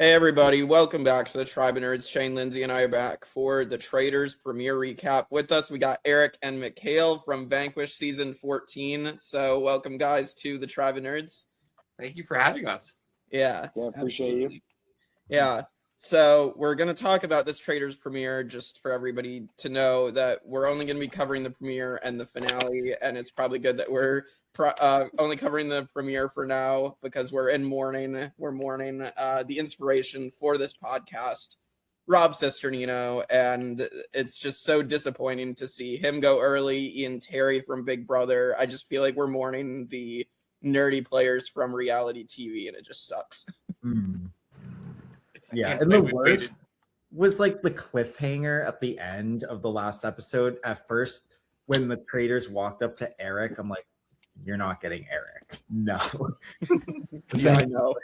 Hey everybody, welcome back to the Tribe of Nerds. Shane, Lindsey, and I are back for the Traitors premiere recap. With us, we got Eric and Mikhail from Vanquish Season 14. So welcome, guys, to the Tribe of Nerds. Thank you for having us. Yeah, appreciate you. Yeah, so we're going to talk about this Traitors premiere just for everybody to know that we're only going to be covering the premiere and the finale, and it's probably good that we're only covering the premiere for now because we're in mourning. We're mourning the inspiration for this podcast, Rob Cesternino, and it's just so disappointing to see him go early. Ian Terry from Big Brother. I just feel like we're mourning the nerdy players from reality TV, and it just sucks. Yeah, and the worst was like the cliffhanger at the end of the last episode. At first, when the Traitors walked up to Eric, I'm like, "You're not getting Eric." No, Yeah, I know.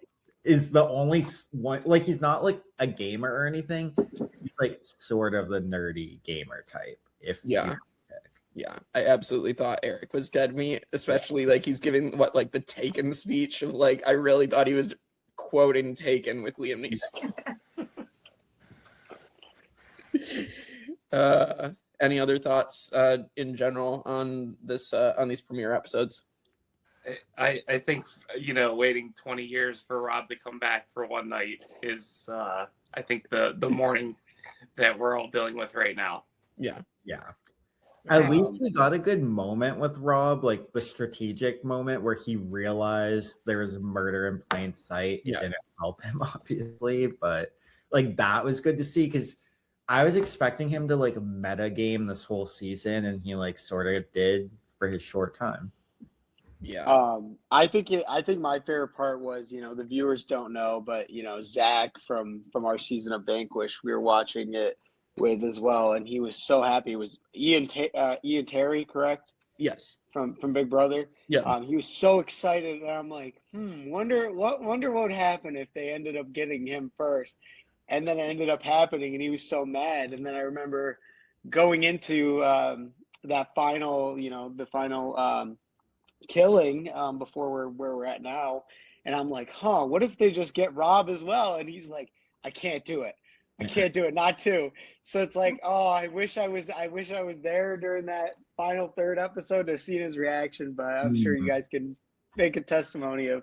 Is the only one, like, he's not like a gamer or anything. He's like sort of the nerdy gamer type. Yeah, I absolutely thought Eric was dead meat, especially like he's giving like the Taken speech of like I really thought he was quoting Taken with Liam Neeson. Any other thoughts in general on this on these premiere episodes? I think waiting 20 years for Rob to come back for one night is I think the mourning that we're all dealing with right now. Yeah. At least we got a good moment with Rob, like the strategic moment where he realized there was murder in plain sight. It didn't help him, obviously, but like that was good to see because I was expecting him to like meta game this whole season, and he like sort of did for his short time. Yeah. I think my favorite part was, the viewers don't know, but Zach from our season of Vanquish, we were watching it with as well, and he was so happy. It was Ian Terry, correct? Yes. From Big Brother. Yeah. He was so excited, and I'm like, wonder what would happen if they ended up getting him first, and then it ended up happening, and he was so mad. And then I remember going into that final, the final killing before where we're at now, and I'm like, what if they just get Rob as well? And he's like, I can't do it. Not two. So it's like, I wish I was there during that final third episode to see his reaction, but I'm sure you guys can make a testimony of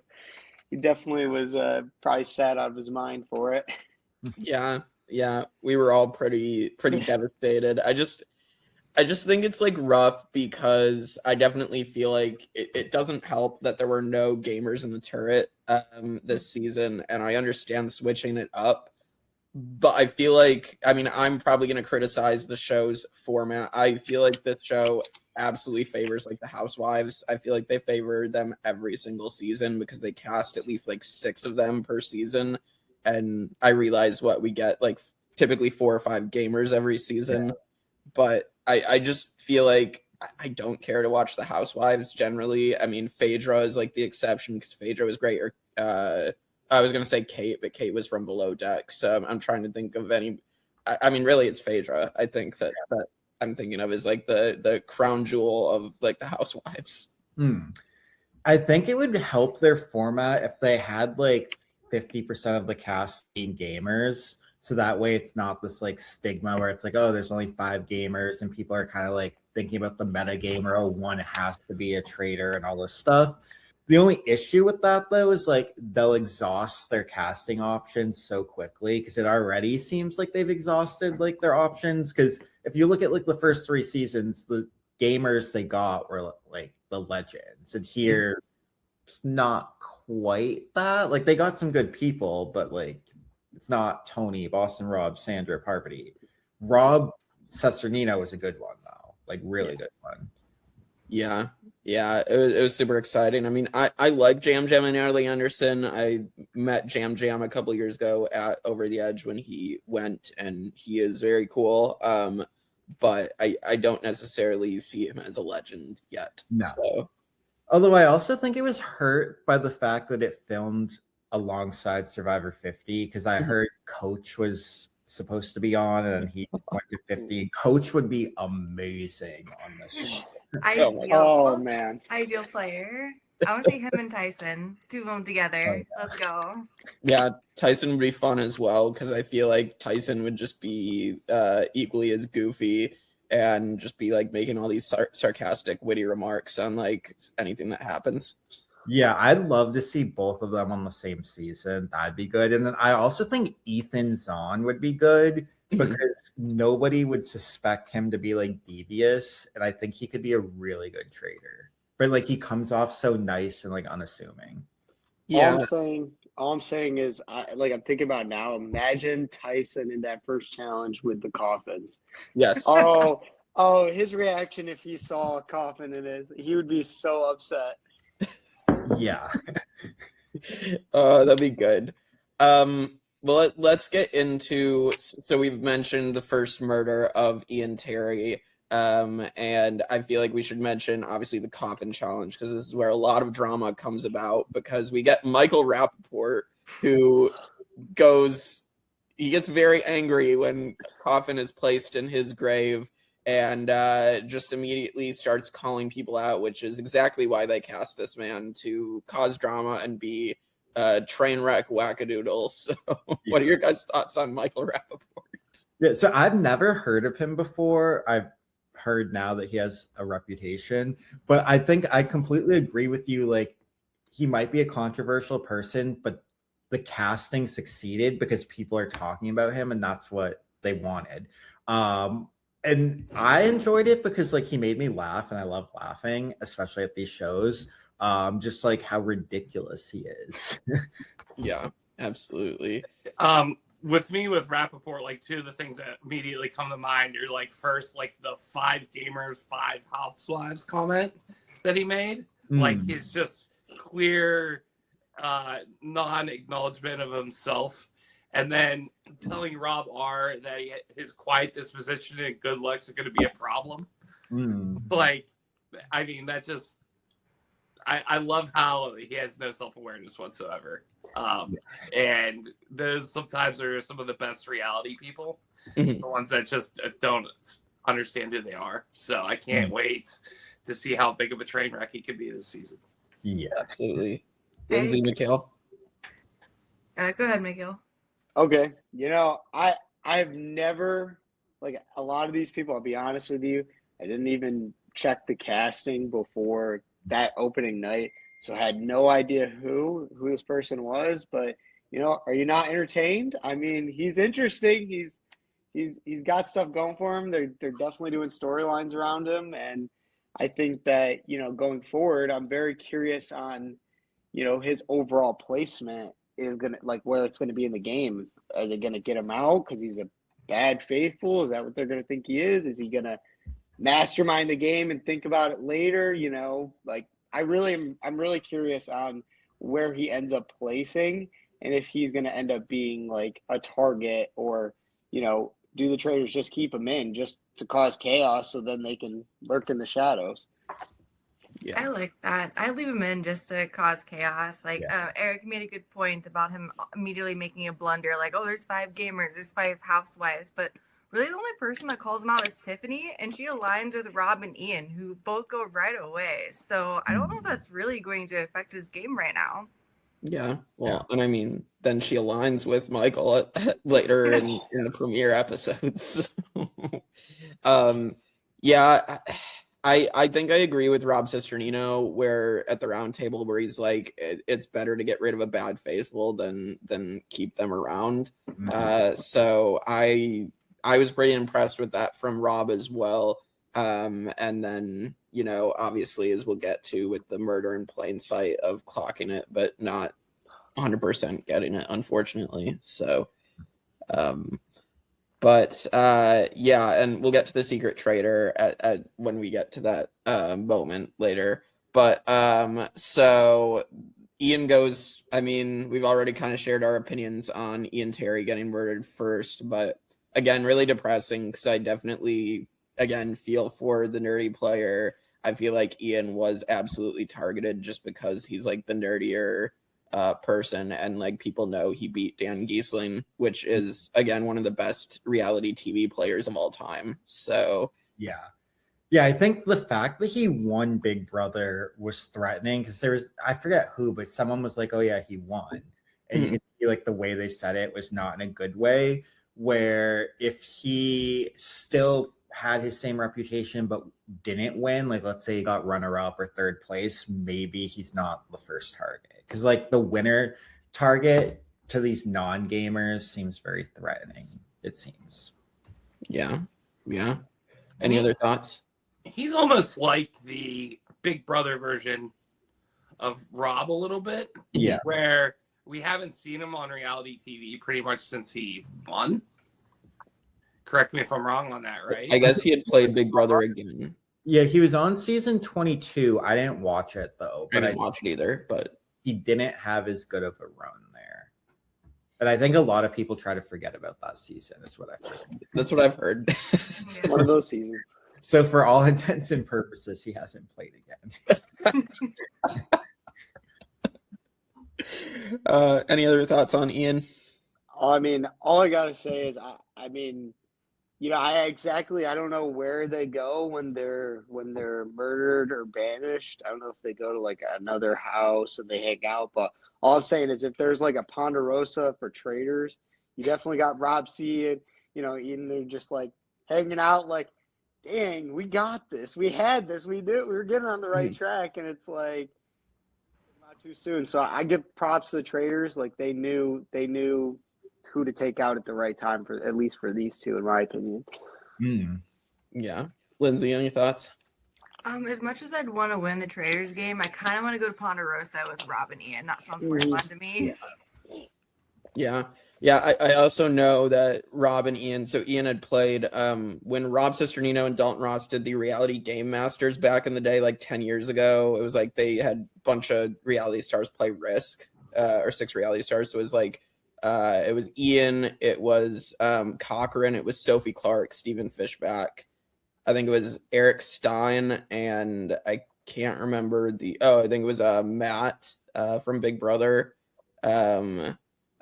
he definitely was probably sad out of his mind for it. Yeah, we were all pretty devastated. I just think it's like rough because I definitely feel like it doesn't help that there were no gamers in the turret this season, and I understand switching it up. But I feel like, I'm probably going to criticize the show's format. I feel like this show absolutely favors like the housewives. I feel like they favor them every single season because they cast at least like 6 of them per season. And I realize what we get, like typically 4 or 5 gamers every season. Yeah. But I just feel like I don't care to watch the housewives generally. Phaedra is like the exception because Phaedra was great. Or I was going to say Kate, but Kate was from Below Deck. So I'm trying to think of any. Really, it's Phaedra. I think that I'm thinking of is like the crown jewel of like the housewives. I think it would help their format if they had like 50% of the cast being gamers. So that way it's not this like stigma where it's like, there's only 5 gamers and people are kind of like thinking about the meta gamer. One has to be a traitor and all this stuff. The only issue with that, though, is like they'll exhaust their casting options so quickly because it already seems like they've exhausted like their options. Because if you look at like the first 3 seasons, the gamers they got were like the legends, and here it's not quite that. Like they got some good people, but like it's not Tony, Boston Rob, Sandra, Parvati. Rob Cesternino was a good one though, like really good one. Yeah, it was super exciting. I like Yam Yam and Natalie Anderson. I met Yam Yam a couple years ago at Over the Edge when he went, and he is very cool. But I don't necessarily see him as a legend yet. No. So. Although I also think it was hurt by the fact that it filmed alongside Survivor 50, because I heard Coach was supposed to be on, and he went to 50. Coach would be amazing on this show. Oh man, ideal player. I want to see him and Tyson, two of them together. Oh, Let's go. Yeah, Tyson would be fun as well because I feel like Tyson would just be equally as goofy and just be like making all these sarcastic, witty remarks on like anything that happens. Yeah, I'd love to see both of them on the same season. That'd be good. And then I also think Ethan Zahn would be good because nobody would suspect him to be like devious. And I think he could be a really good traitor. But like he comes off so nice and like unassuming. Yeah, All I'm saying is, I'm thinking about now. Imagine Tyson in that first challenge with the Coffins. yes. Oh, his reaction if he saw a Coffin in his, he would be so upset. Yeah. That'd be good. Well, let's get into. So we've mentioned the first murder of Ian Terry, and I feel like we should mention obviously the Coffin challenge because this is where a lot of drama comes about because we get Michael Rapaport who he gets very angry when Coffin is placed in his grave and just immediately starts calling people out, which is exactly why they cast this man, to cause drama and be train wreck wackadoodle. So what are your guys' thoughts on Michael Rapaport? Yeah, so I've never heard of him before. I've heard now that he has a reputation, but I think I completely agree with you. Like he might be a controversial person, but the casting succeeded because people are talking about him and that's what they wanted. And I enjoyed it because like he made me laugh and I love laughing, especially at these shows. Just like how ridiculous he is. Yeah, absolutely. With me with Rapaport, like two of the things that immediately come to mind are like first, like the 5 gamers, 5 housewives comment that he made. Like his just clear non-acknowledgement of himself. And then telling Rob R that his quiet disposition and good looks are going to be a problem. Like, I mean, that just, I love how he has no self-awareness whatsoever. And those sometimes are some of the best reality people, the ones that just don't understand who they are. So I can't wait to see how big of a train wreck he can be this season. Yeah, absolutely. Lindsey, Mikhail? Go ahead, Mikhail. Okay, I've never, like a lot of these people, I'll be honest with you, I didn't even check the casting before that opening night, so I had no idea who this person was. But are you not entertained? I mean, he's interesting. He's got stuff going for him. They're definitely doing storylines around him, and I think that going forward, I'm very curious on his overall placement is gonna, like, where it's gonna be in the game. Are they gonna get him out because he's a bad faithful? Is that what they're gonna think he is? Is he gonna mastermind the game and think about it later? Like I'm really curious on where he ends up placing and if he's gonna end up being like a target or do the Traitors just keep him in just to cause chaos so then they can lurk in the shadows? Yeah. I like that. I leave him in just to cause chaos. Like Eric made a good point about him immediately making a blunder. Like, oh, there's 5 gamers, there's 5 housewives, but really the only person that calls him out is Tiffany, and she aligns with Rob and Ian, who both go right away. So I don't know if that's really going to affect his game right now. Yeah, well, and I mean, then she aligns with Michael later in the premiere episodes. Yeah. I think I agree with Rob Cesternino where at the round table where he's like it's better to get rid of a bad faithful than keep them around. So I was pretty impressed with that from Rob as well. And then obviously as we'll get to with the murder in plain sight of clocking it but not 100% getting it, unfortunately. So but yeah, and we'll get to the secret traitor at when we get to that moment later. But so Ian goes, I mean, we've already kind of shared our opinions on Ian Terry getting murdered first, but again, really depressing because I definitely, again, feel for the nerdy player. I feel like Ian was absolutely targeted just because he's like the nerdier person, and like people know he beat Dan Giesling, which is again one of the best reality TV players of all time. So yeah, Yeah, I think the fact that he won Big Brother was threatening because there was, I forget who, but someone was like, oh yeah, he won. And you Mhm. could see like the way they said it was not in a good way, where if he still had his same reputation but didn't win, like let's say he got runner up or third place, maybe he's not the first target. Because like the winner target to these non-gamers seems very threatening, it seems. Yeah. Yeah. Any other thoughts? He's almost like the Big Brother version of Rob a little bit. Yeah. Where we haven't seen him on reality TV pretty much since he won. Correct me if I'm wrong on that, right? I guess he had played Big Brother again. Yeah, he was on season 22. I didn't watch it though, I but didn't watch it either, but he didn't have as good of a run there. But I think a lot of people try to forget about that season, is what I've heard. that's what I've heard. One of those seasons. So for all intents and purposes, he hasn't played again. Any other thoughts on Ian? I mean, all I gotta say is, I mean, you know, I don't know where they go when they're murdered or banished. I don't know if they go to like another house and they hang out. But all I'm saying is, if there's like a Ponderosa for Traitors, you definitely got Rob C and Ian. They're just like hanging out, like, dang, we got this, we had this, we were getting on the right track, and it's like not too soon. So I give props to the Traitors. Like they knew who to take out at the right time, for at least for these two, in my opinion. Yeah. Lindsey, any thoughts? As much as I'd want to win the Traitors game, I kind of want to go to Ponderosa with Rob and Ian. That sounds more fun to me. Yeah. I also know that Rob and Ian, so Ian had played when Rob Cesternino and Dalton Ross did the reality game masters back in the day, like 10 years ago. It was like they had a bunch of reality stars play Risk, or 6 reality stars. So it was like it was Ian, it was Cochran, it was Sophie Clark, Stephen Fishback, I think it was Eric Stein, and I can't remember I think it was Matt from Big Brother.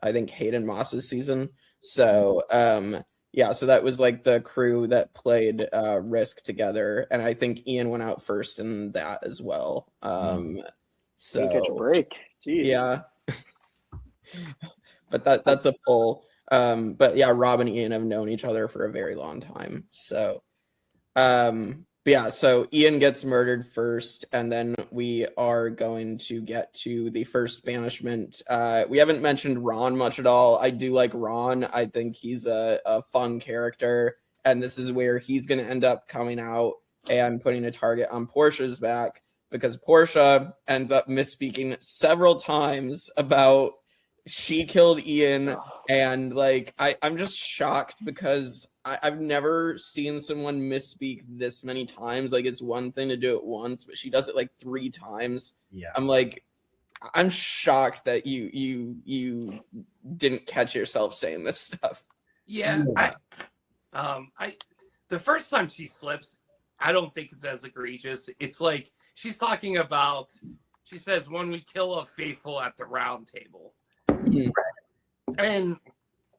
I think Hayden Moss's season. So yeah, so that was like the crew that played Risk together, and I think Ian went out first in that as well. So Didn't catch a break. Jeez. yeah. But that's a pull. But yeah, Rob and Ian have known each other for a very long time. So but yeah, so Ian gets murdered first, and then we are going to get to the first banishment. We haven't mentioned Ron much at all. I do like Ron. I think he's a fun character, and this is where he's going to end up coming out and putting a target on Porsha's back, because Porsha ends up misspeaking several times about she killed Ian. And like I'm just shocked because I've never seen someone misspeak this many times. Like, it's one thing to do it once, but she does it like 3 times. Yeah. I'm shocked that you didn't catch yourself saying this stuff. Yeah. The first time she slips, I don't think it's as egregious. It's like she's talking about, she says, when we kill a faithful at the round table. Mm. And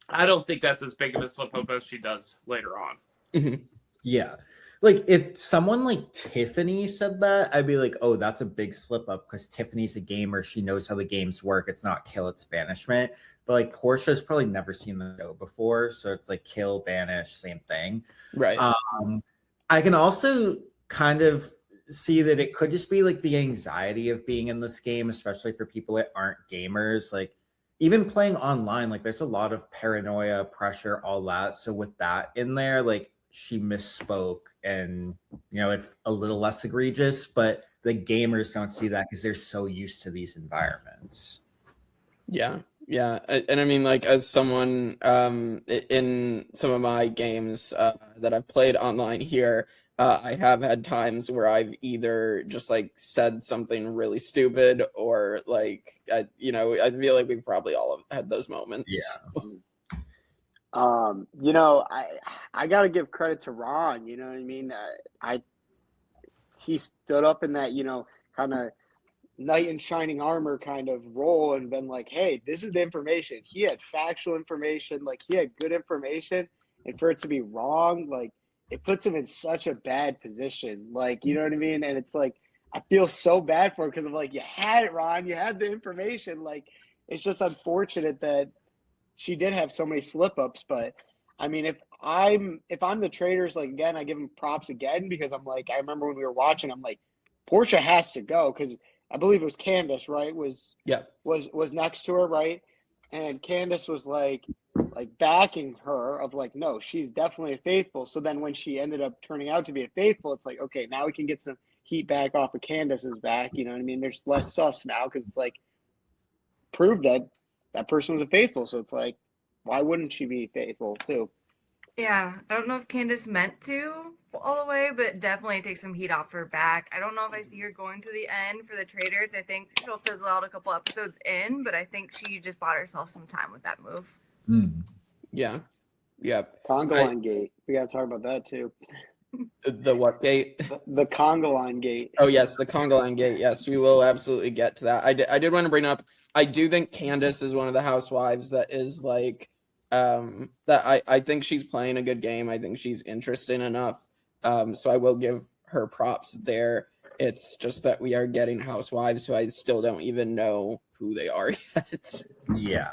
I don't think that's as big of a slip up as she does later on. Mm-hmm. Yeah. Like if someone like Tiffany said that, I'd be like, oh, that's a big slip up because Tiffany's a gamer. She knows how the games work. It's not kill, it's banishment. But like Portia's probably never seen the show before. So it's like kill, banish, same thing. Right. I can also kind of see that it could just be like the anxiety of being in this game, especially for people that aren't gamers. Like even playing online, like there's a lot of paranoia, pressure, all that. So with that in there, like she misspoke and, you know, it's a little less egregious, but the gamers don't see that because they're so used to these environments. Yeah. Yeah. And I mean, like, as someone in some of my games that I've played online here, I have had times where I've either just like said something really stupid or like, I feel like we probably all have had those moments. Yeah. You know, I got to give credit to Ron. You know what I mean? He stood up in that, you know, kind of knight in shining armor kind of role and been like, hey, this is the information. He had factual information, like he had good information, and for it to be wrong, like it puts him in such a bad position. Like, you know what I mean? And it's like, I feel so bad for him because I'm like, you had it, Ron. You had the information. Like, it's just unfortunate that she did have so many slip ups. But I mean, if I'm the Traitors, like, again, I give him props again because I'm like, I remember when we were watching, I'm like, Porsha has to go because I believe it was Candace, right? Was next to her, right? And Candace was like backing her of like, no, she's definitely a faithful. So then when she ended up turning out to be a faithful, it's like, okay, now we can get some heat back off of Candace's back. You know what I mean? There's less sus now because it's like proved that that person was a faithful. So it's like, why wouldn't she be faithful too? Yeah, I don't know if Candace meant to all the way, but definitely take some heat off her back. I don't know if I see her going to the end for the Traitors. I think she'll fizzle out a couple episodes in, but I think she just bought herself some time with that move. Yeah. Yep. Conga line gate. We got to talk about that too. The what gate? The Conga line gate. Oh yes, the Conga line gate. Yes, we will absolutely get to that. I did want to bring up. I do think Candace is one of the housewives that is like that I think she's playing a good game. I think she's interesting enough. So I will give her props there. It's just that we are getting housewives who I still don't even know who they are yet. Yeah.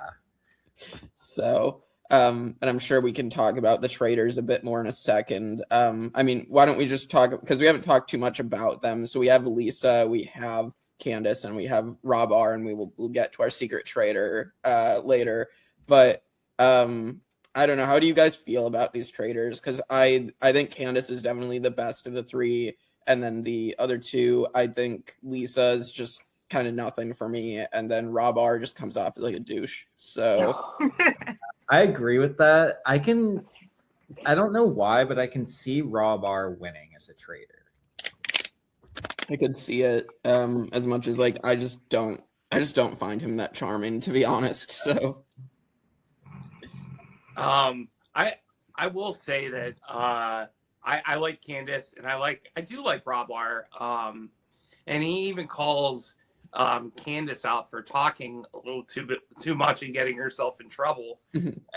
So, and I'm sure we can talk about the Traitors a bit more in a second. I mean, why don't we just talk, because we haven't talked too much about them. So we have Lisa, we have Candace, and we have Rob R, and we'll get to our secret traitor later. But I don't know. How do you guys feel about these Traitors? Because I think Candace is definitely the best of the three, and then the other two, I think Lisa is just kind of nothing for me, and then Rob R just comes off like a douche. So I agree with that. I don't know why, but I can see Rob R winning as a traitor. I could see it as much as like I just don't find him that charming, to be honest. So I will say that I like Candace and I do like Rob R. And he even calls Candace out for talking a little too much and getting herself in trouble,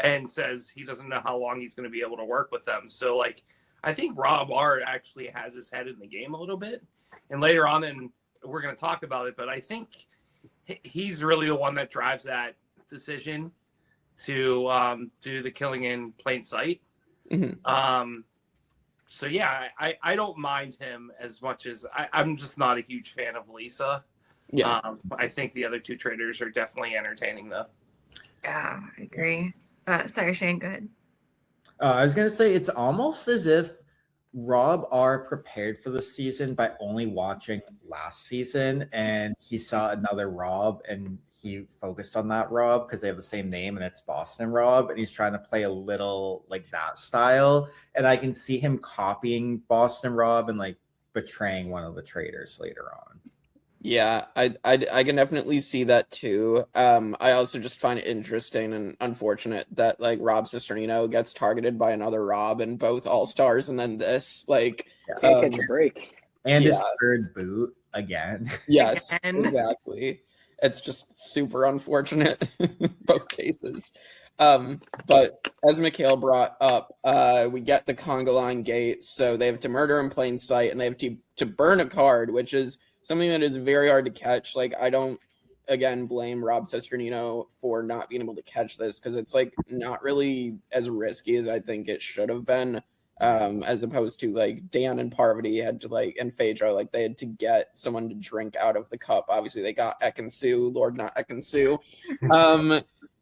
and says he doesn't know how long he's going to be able to work with them. So like, I think Rob R actually has his head in the game a little bit, and later on, and we're going to talk about it, but I think he's really the one that drives that decision to do the killing in plain sight. So yeah, I don't mind him as much as I'm just not a huge fan of Lisa. yeah, I think the other two Traitors are definitely entertaining though. Yeah, I agree. Sorry, Shane, go ahead. I was going to say, it's almost as if Rob R prepared for the season by only watching last season, and he saw another Rob and he focused on that Rob because they have the same name and it's Boston Rob, and he's trying to play a little like that style. And I can see him copying Boston Rob and like betraying one of the Traitors later on. yeah, I can definitely see that too. I also just find it interesting and unfortunate that like Rob Cesternino gets targeted by another Rob in both All Stars, and then this like Can't catch a break. And his Yeah. third boot again. yes, Again. exactly. It's just super unfortunate in both cases. But as Mikhail brought up, we get the Conga line gate, so they have to murder in plain sight, and they have to burn a card, which is something that is very hard to catch. Like, I don't, again, blame Rob Cesternino for not being able to catch this, because it's like not really as risky as I think it should have been. As opposed to like Dan and Parvati had to like, and Phaedra, like they had to get someone to drink out of the cup. Obviously they got Ekansu, Lord not Ekansu.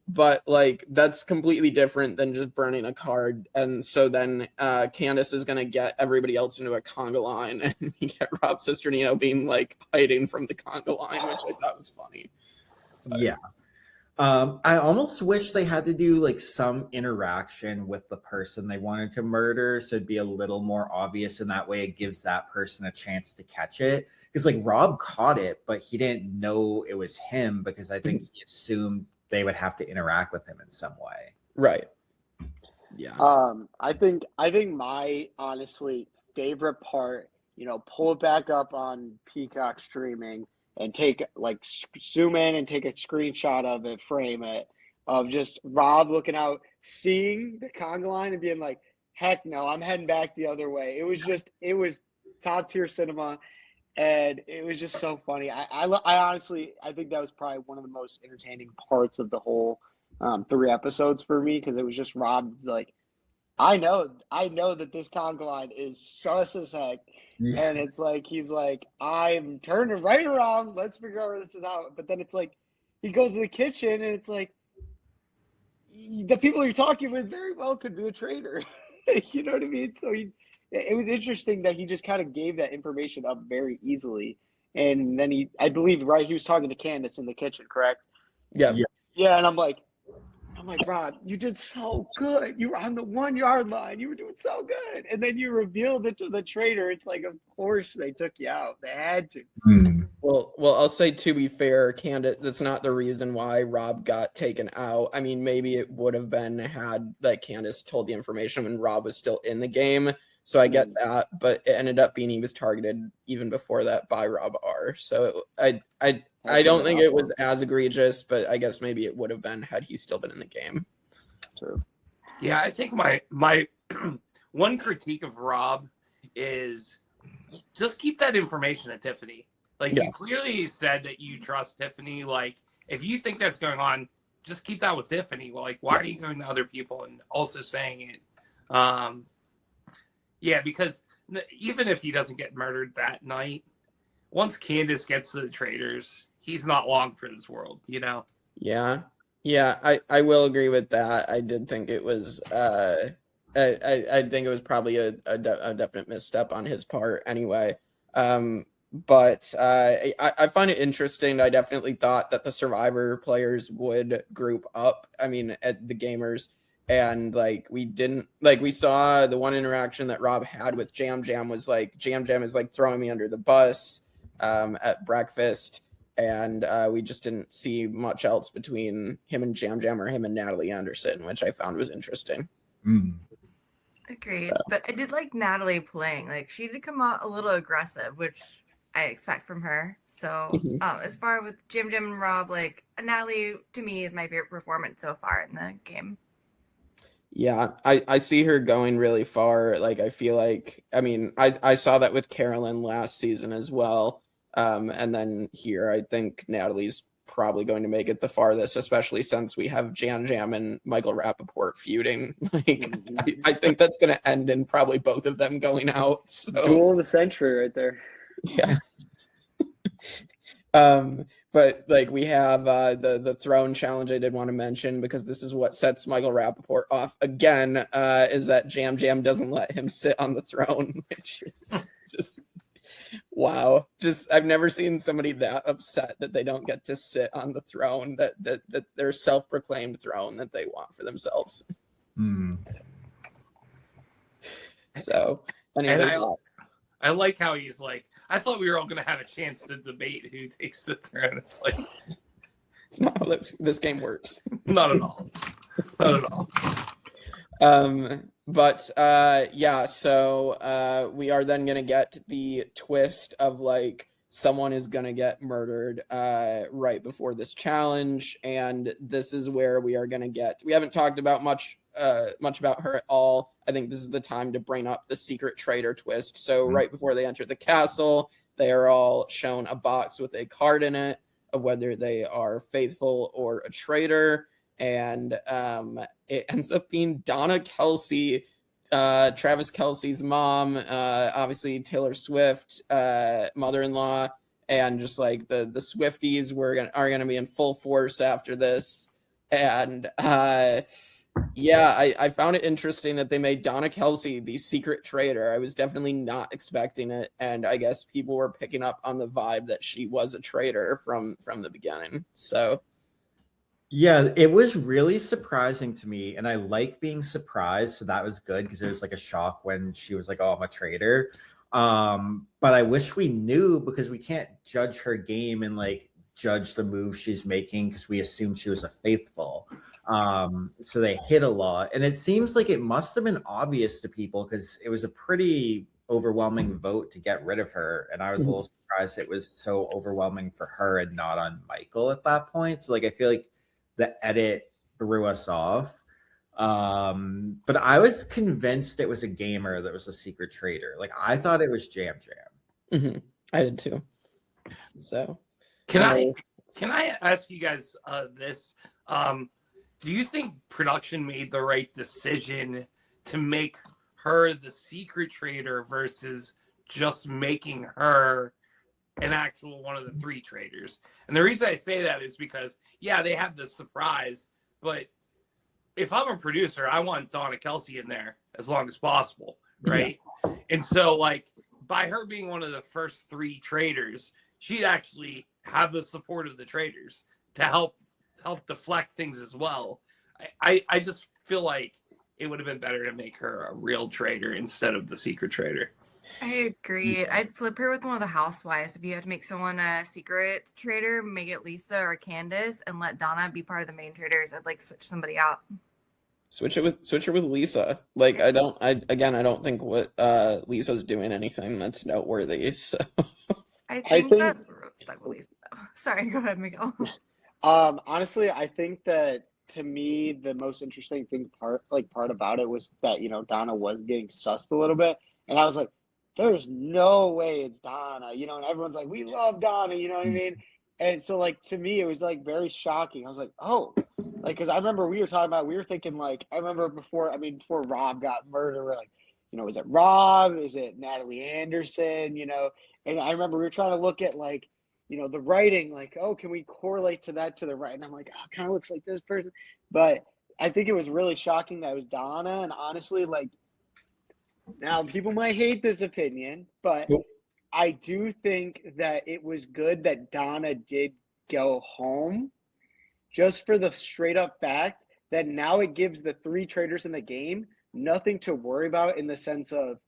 But like that's completely different than just burning a card. And so then Candace is gonna get everybody else into a conga line, and we get Rob Cesternino being like hiding from the conga line, which I thought was funny. Yeah. I almost wish they had to do like some interaction with the person they wanted to murder, so it'd be a little more obvious, and that way it gives that person a chance to catch it. Because like Rob caught it, but he didn't know it was him because I think he assumed they would have to interact with him in some way. Right. Yeah. I think my honestly favorite part, pull it back up on Peacock streaming and take like zoom in and take a screenshot of it, frame it, of just Rob looking out, seeing the conga line and being like, Heck no, I'm heading back the other way. It was top tier cinema, and it was just so funny. I honestly, I think that was probably one of the most entertaining parts of the whole 3 episodes for me, because it was just Rob's like, I know that this conga line is sus as heck. Yeah. And it's like, he's like, I'm turning right around. Let's figure out where this is out. But then it's like, he goes to the kitchen and it's like, the people you're talking with very well could be a traitor. You know what I mean? So it was interesting that he just kind of gave that information up very easily. And then I believe, right, he was talking to Candace in the kitchen, correct? Yeah. Yeah, and I'm like, Rob, you did so good. You were on the 1 yard line. You were doing so good. And then you revealed it to the traitor. It's like, of course they took you out. They had to. Well, I'll say, to be fair, Candace, that's not the reason why Rob got taken out. I mean, maybe it would have been had like Candace told the information when Rob was still in the game. So I get that, but it ended up being he was targeted even before that by Rob R. So I don't think it was as egregious, but I guess maybe it would have been had he still been in the game. True. Yeah, I think my one critique of Rob is just keep that information at Tiffany. Like, you clearly said that you trust Tiffany. Like, if you think that's going on, just keep that with Tiffany. Well, like, why are you going to other people and also saying it? Yeah, because even if he doesn't get murdered that night, once Candace gets to the Traitors, he's not long for this world, you know? Yeah, I will agree with that. I did think it was I think it was probably a definite misstep on his part anyway. But I find it interesting. I definitely thought that the Survivor players would group up. I mean, at the gamers, and like we didn't, like we saw the one interaction that Rob had with Yam Yam was like, Yam Yam is like throwing me under the bus at breakfast, and we just didn't see much else between him and Yam Yam or him and Natalie Anderson, which I found was interesting. Agreed. But I did like Natalie playing. Like, she did come out a little aggressive, which I expect from her. So as far with Yam Yam and Rob, like, Natalie to me is my favorite performance so far in the game. Yeah, I see her going really far. Like, I feel like, I mean, I saw that with Carolyn last season as well. And then here, I think Natalie's probably going to make it the farthest, especially since we have Yam Yam and Michael Rapaport feuding. Like, I think that's going to end in probably both of them going out. So. Duel of the century right there. Yeah. But like we have the throne challenge I did want to mention, because this is what sets Michael Rapaport off again, is that Yam Yam doesn't let him sit on the throne, which is just wow. Just I've never seen somebody that upset that they don't get to sit on the throne, that their self-proclaimed throne that they want for themselves. So anyway, I like how he's like, I thought we were all going to have a chance to debate who takes the throne. It's like, it's not how this game works. Not at all. Not at all. But yeah, so we are then going to get the twist of like someone is going to get murdered right before this challenge. And this is where we are going to get, we haven't talked about much about her at all. I think this is the time to bring up the secret traitor twist. So right before they enter the castle, they are all shown a box with a card in it of whether they are faithful or a traitor. And it ends up being Donna Kelce, Travis Kelce's mom, obviously Taylor Swift, mother-in-law, and just like the Swifties are gonna be in full force after this. And yeah, I found it interesting that they made Donna Kelce the secret traitor. I was definitely not expecting it, and I guess people were picking up on the vibe that she was a traitor from the beginning. So yeah, it was really surprising to me, and I like being surprised, so that was good, because it was like a shock when she was like, "Oh, I'm a traitor." But I wish we knew, because we can't judge her game and like judge the move she's making because we assumed she was a faithful. So they hit a lot, and it seems like it must have been obvious to people because it was a pretty overwhelming vote to get rid of her, and I was a little surprised it was so overwhelming for her and not on Michael at that point. So like I feel like the edit threw us off. But I was convinced it was a gamer that was a secret traitor. Like I thought it was Jam Jam. Mm-hmm. I did too. So Can I ask you guys this? Do you think production made the right decision to make her the secret traitor versus just making her an actual one of the 3 traitors? And the reason I say that is because, yeah, they have the surprise, but if I'm a producer, I want Donna Kelce in there as long as possible, right? Yeah. And so, like, by her being one of the first 3 traitors, she'd actually have the support of the traitors to help deflect things as well. I just feel like it would have been better to make her a real traitor instead of the secret traitor. I agree. I'd flip her with one of the housewives. If you have to make someone a secret traitor, make it Lisa or Candace, and let Donna be part of the main traitors. I'd like switch somebody out. Switch her with Lisa. Like I don't think what Lisa's doing anything that's noteworthy. So I think that stuck with Lisa. Sorry, go ahead, Mikhail. Honestly, I think that to me the most interesting part about it was that, you know, Donna was getting sussed a little bit, and I was like, there's no way it's Donna, you know, and everyone's like, we love Donna, you know what I mean? And so, like, to me, it was like very shocking. I was like, oh, like, because I remember we were thinking, like, I remember before Rob got murdered, we're like, you know, is it Rob? Is it Natalie Anderson? You know, and I remember we were trying to look at, like, you know, the writing, like, oh, can we correlate to the right? And I'm like, oh, it kind of looks like this person. But I think it was really shocking that it was Donna. And honestly, like, now people might hate this opinion, but I do think that it was good that Donna did go home, just for the straight up fact that now it gives the 3 traitors in the game nothing to worry about in the sense of,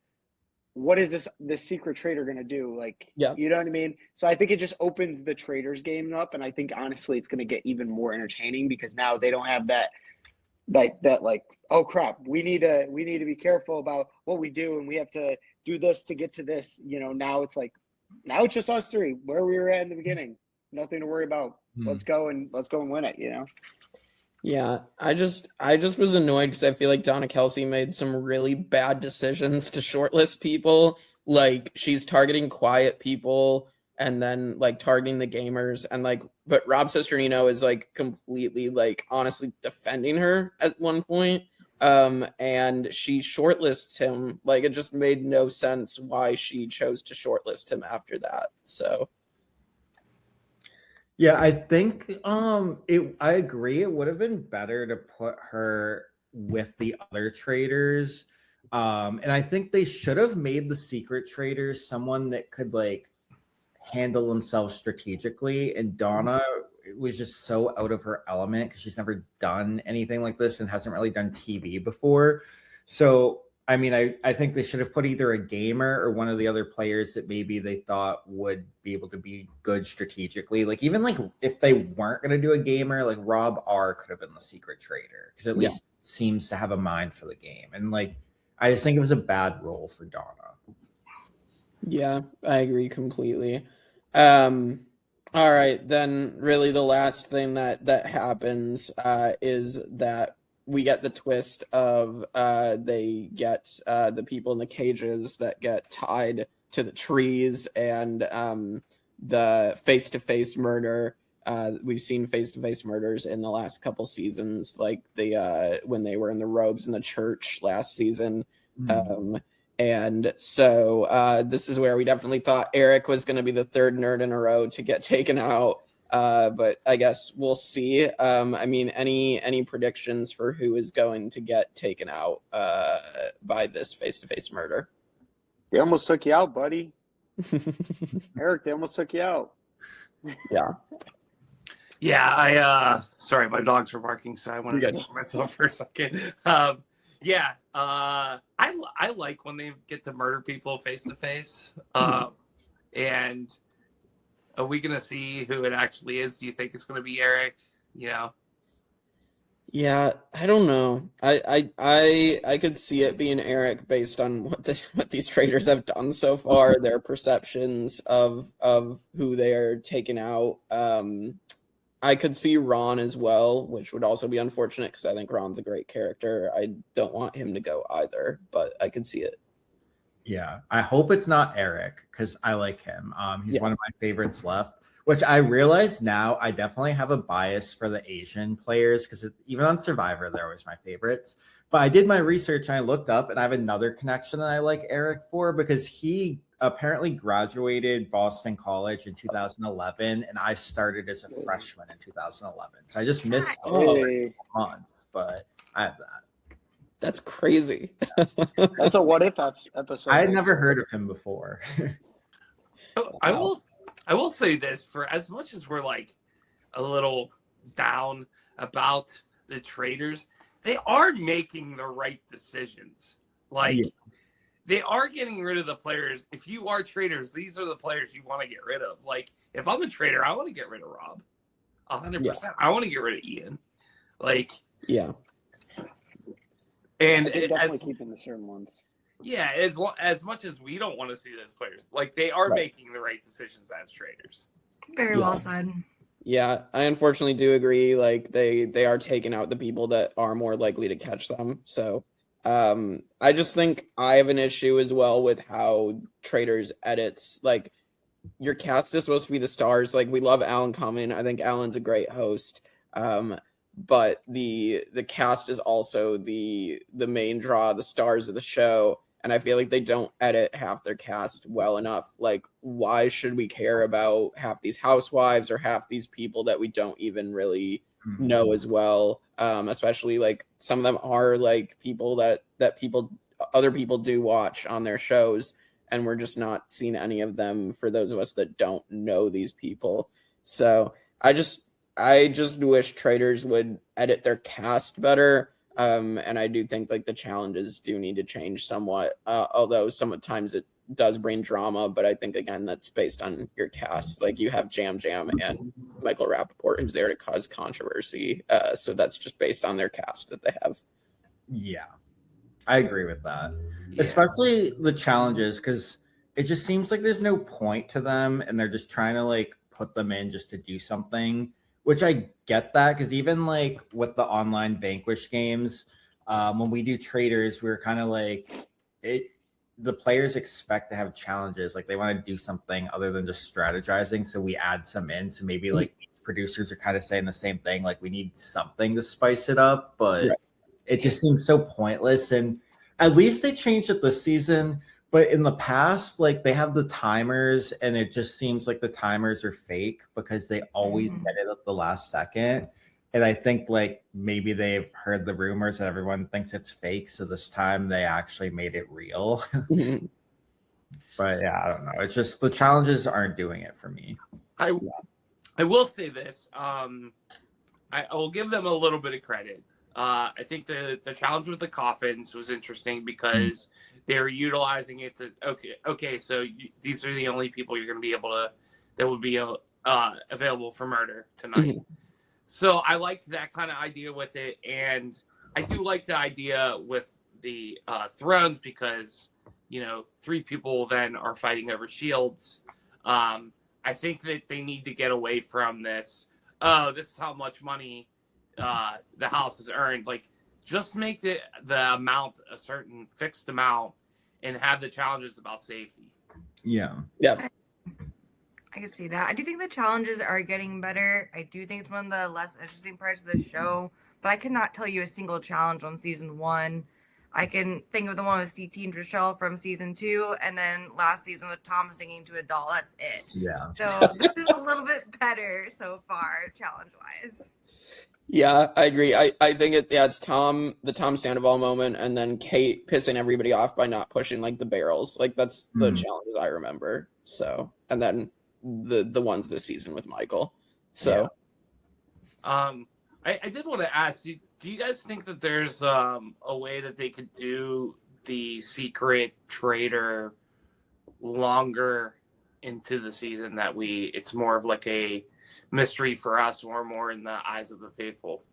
what is this secret traitor going to do? Like, yeah. You know what I mean? So I think it just opens the traitors game up. And I think, honestly, it's going to get even more entertaining because now they don't have that, oh crap, we need to be careful about what we do. And we have to do this to get to this, you know. Now it's just us 3 where we were at in the beginning, nothing to worry about. Let's go and win it, you know? Yeah, I just was annoyed because I feel like Donna Kelce made some really bad decisions to shortlist people. Like, she's targeting quiet people and then, like, targeting the gamers, and, like, but Rob Cesternino is, like, completely, like, honestly defending her at one point. And she shortlists him. Like, it just made no sense why she chose to shortlist him after that. So yeah, I think I agree. It would have been better to put her with the other traitors. And I think they should have made the secret traitors someone that could, like, handle themselves strategically. And Donna was just so out of her element because she's never done anything like this and hasn't really done TV before. So I mean, I think they should have put either a gamer or one of the other players that maybe they thought would be able to be good strategically. Like, even like if they weren't going to do a gamer, like Rob R could have been the secret traitor because at least seems to have a mind for the game. And like, I just think it was a bad role for Donna. Yeah, I agree completely. All right, then really the last thing that happens is that we get the twist of they get the people in the cages that get tied to the trees, and the face-to-face murder. We've seen face-to-face murders in the last couple seasons, like when they were in the robes in the church last season. And so this is where we definitely thought Eric was going to be the 3rd nerd in a row to get taken out. But I guess we'll see. I mean, any predictions for who is going to get taken out by this face-to-face murder? They almost took you out, buddy. Eric, they almost took you out. Yeah. Yeah, sorry, my dogs were barking, so I wanted to get myself for a second. I like when they get to murder people face to face. And are we gonna see who it actually is? Do you think it's gonna be Eric? You know? Yeah, I don't know. I could see it being Eric based on what these traitors have done so far, their perceptions of who they are taking out. I could see Ron as well, which would also be unfortunate because I think Ron's a great character. I don't want him to go either, but I could see it. Yeah, I hope it's not Eric because I like him. He's Yeah. one of my favorites left, which I realize now I definitely have a bias for the Asian players because even on Survivor, they're always my favorites. But I did my research and I looked up and I have another connection that I like Eric for because he apparently graduated Boston College in 2011 and I started as a freshman in 2011. So I just missed a Hey, month, but I have that. That's crazy. that's a what if episode. I had never heard of him before. I will say this, for as much as we're like a little down about the Traitors, they are making the right decisions. Like they are getting rid of the players. If you are Traitors, these are the players you want to get rid of. Like if I'm a Traitor, I want to get rid of Rob. 100%. I want to get rid of Ian. Like Yeah. And and definitely keeping the certain ones. yeah, as much as we don't want to see those players, like they are making the right decisions as Traitors. Very well said. Yeah, I unfortunately do agree. Like they are taking out the people that are more likely to catch them. So I just think I have an issue as well with how Traitors edits. Like your cast is supposed to be the stars. Like we love Alan Cumming. I think Alan's a great host. But the cast is also the main draw, the stars of the show. And I feel like they don't edit half their cast well enough. Like, why should we care about half these housewives or half these people that we don't even really know as well? Especially like some of them are like people that other people do watch on their shows, and we're just not seeing any of them for those of us that don't know these people. So I just wish Traitors would edit their cast better. And I do think like the challenges do need to change somewhat, although sometimes it does bring drama. But I think, again, that's based on your cast. Like you have Yam Yam and Michael Rapaport, who's there to cause controversy. So that's just based on their cast that they have. Yeah, I agree with that. Yeah. Especially the challenges, because it just seems like there's no point to them and they're just trying to like put them in just to do something. Which I get that, because even like with the online Vanquish games, when we do Traitors, we're kind of like the players expect to have challenges, like they want to do something other than just strategizing, so we add some in. So maybe like producers are kind of saying the same thing, like we need something to spice it up, but it just seems so pointless. And at least they changed it this season. But in the past, like they have the timers, and it just seems like the timers are fake because they always get it at the last second. And I think like maybe they've heard the rumors that everyone thinks it's fake, so this time they actually made it real. But yeah, I don't know. It's just the challenges aren't doing it for me. I will say this. I will give them a little bit of credit. I think the challenge with the coffins was interesting because they're utilizing it to okay. So these are the only people you're going to be able to that would be available for murder tonight. So I liked that kind of idea with it, and I do like the idea with the thrones because 3 people then are fighting over shields. I think that they need to get away from this. Oh, this is how much money the house has earned. Like, just make the amount a certain fixed amount and have the challenges about safety. Yeah. I can see that. I do think the challenges are getting better. I do think it's one of the less interesting parts of the show, but I could not tell you a single challenge on season 1. I can think of the one with CT and Trishelle from season 2, and then last season with Tom singing to a doll. That's it. Yeah. So this is a little bit better so far, challenge-wise. Yeah, I agree. I think it's Tom, the Tom Sandoval moment, and then Kate pissing everybody off by not pushing like the barrels. Like that's the challenges I remember. So, and then the ones this season with Michael. So, I did want to ask, do you guys think that there's a way that they could do the secret traitor longer into the season that it's more of like a mystery for us or more in the eyes of the faithful?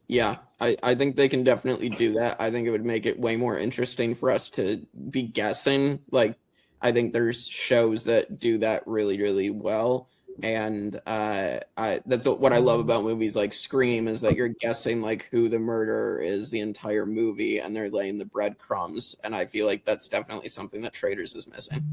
Yeah, I think they can definitely do that. I think it would make it way more interesting for us to be guessing. Like, I think there's shows that do that really, really well, and that's what I love about movies like Scream, is that you're guessing like who the murderer is the entire movie, and they're laying the breadcrumbs. And I feel like that's definitely something that Traitors is missing.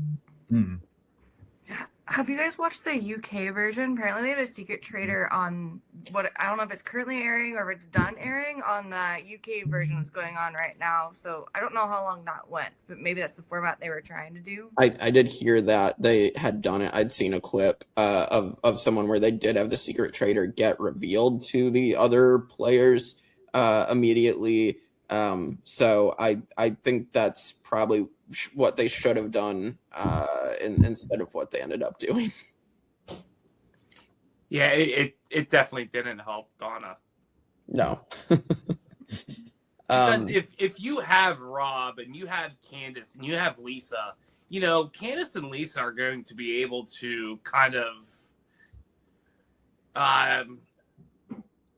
Have you guys watched the UK version? Apparently they had a secret traitor on what, I don't know if it's currently airing or if it's done airing on the UK version that's going on right now. So I don't know how long that went, but maybe that's the format they were trying to do. I did hear that they had done it. I'd seen a clip of someone where they did have the secret traitor get revealed to the other players immediately. So I think that's probably what they should have done instead of what they ended up doing. Yeah, it definitely didn't help Donna. No. Because if you have Rob and you have Candace and you have Lisa, you know, Candace and Lisa are going to be able to kind of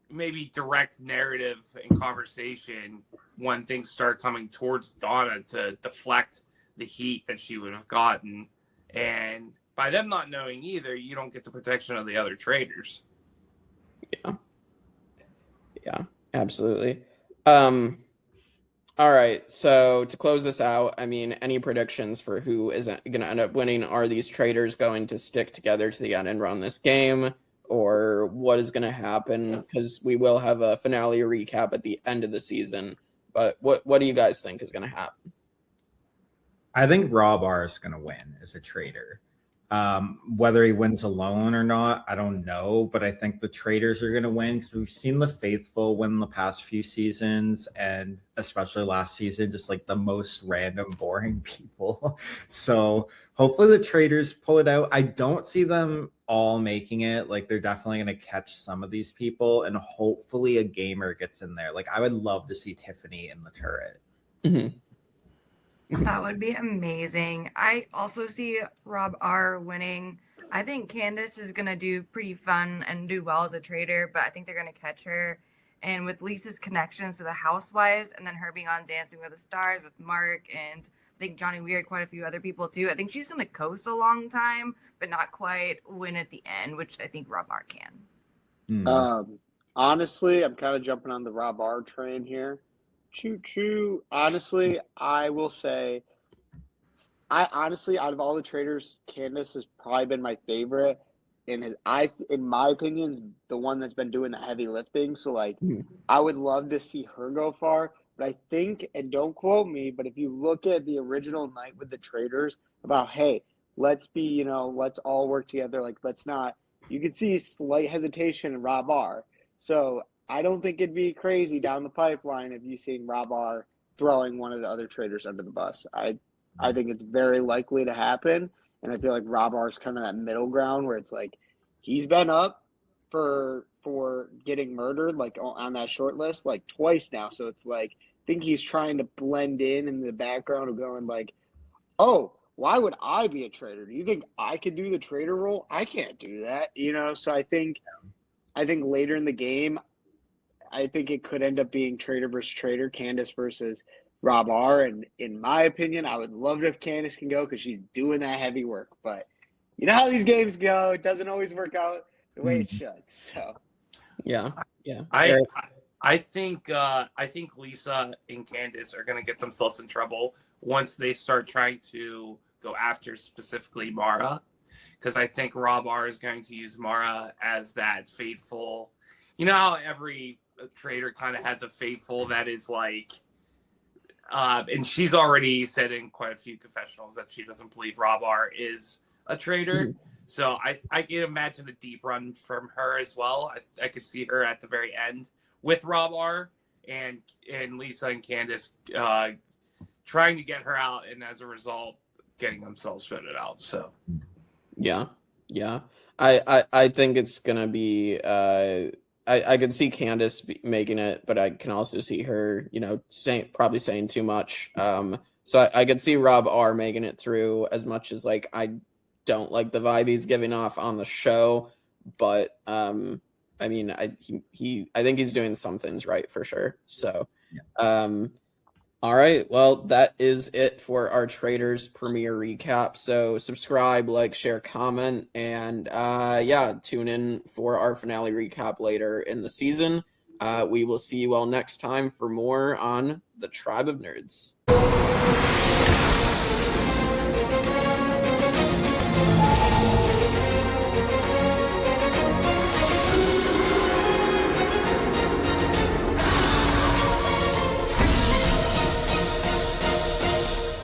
maybe direct narrative and conversation when things start coming towards Donna to deflect the heat that she would have gotten. And by them not knowing either, you don't get the protection of the other traitors. Yeah, absolutely. All right, so to close this out, I mean, any predictions for who is going to end up winning? Are these traitors going to stick together to the end and run this game? Or what is going to happen? Because we will have a finale recap at the end of the season. But what do you guys think is going to happen? I think Rob R is going to win as a traitor. Whether he wins alone or not, I don't know. But I think the traitors are going to win because we've seen the faithful win the past few seasons, and especially last season, just like the most random, boring people. So hopefully the traitors pull it out. I don't see them all making it. Like they're definitely going to catch some of these people, and hopefully a gamer gets in there. Like I would love to see Tiffany in the turret. Mm-hmm. That would be amazing. I also see Rob R winning. I think Candace is going to do pretty fun and do well as a traitor, but I think they're going to catch her. And with Lisa's connections to the housewives and then her being on Dancing with the Stars with Mark and I think Johnny Weir, quite a few other people too. I think she's going to coast a long time, but not quite win at the end, which I think Rob R can. Honestly, I'm kind of jumping on the Rob R train here. Choo. Honestly, I will say, out of all the traitors, Candace has probably been my favorite. In my opinion, is the one that's been doing the heavy lifting. So, like, I would love to see her go far. But I think, and don't quote me, but if you look at the original night with the traitors about, hey, let's all work together. Like, let's not. You can see slight hesitation in Rob R. So I don't think it'd be crazy down the pipeline if you seen Rob R throwing one of the other traitors under the bus. I think it's very likely to happen, and I feel like Rob R is kind of that middle ground where it's like he's been up for getting murdered like on that short list like twice now. So it's like I think he's trying to blend in the background of going like, oh, why would I be a traitor? Do you think I could do the traitor role? I can't do that, you know. So I think later in the game, I think it could end up being traitor versus traitor, Candace versus Rob R. And in my opinion, I would love it if Candace can go because she's doing that heavy work. But you know how these games go; it doesn't always work out the way it should. So, yeah. I think Lisa and Candace are going to get themselves in trouble once they start trying to go after specifically Mara, because I think Rob R is going to use Mara as that faithful. You know how every traitor kind of has a faithful that is like, and she's already said in quite a few confessionals that she doesn't believe Rob R is a traitor. Mm-hmm. So I can imagine a deep run from her as well. I could see her at the very end with Rob R and Lisa and Candace trying to get her out, and as a result, getting themselves voted out. So, yeah. I think it's gonna be. I can see Candace making it, but I can also see her, probably saying too much. So I could see Rob R making it through as much as like I don't like the vibe he's giving off on the show, but I mean I think he's doing some things right for sure. So All right, well, that is it for our Traitors premiere recap. So subscribe, like, share, comment, and yeah, tune in for our finale recap later in the season. We will see you all next time for more on the Tribe of Nerds.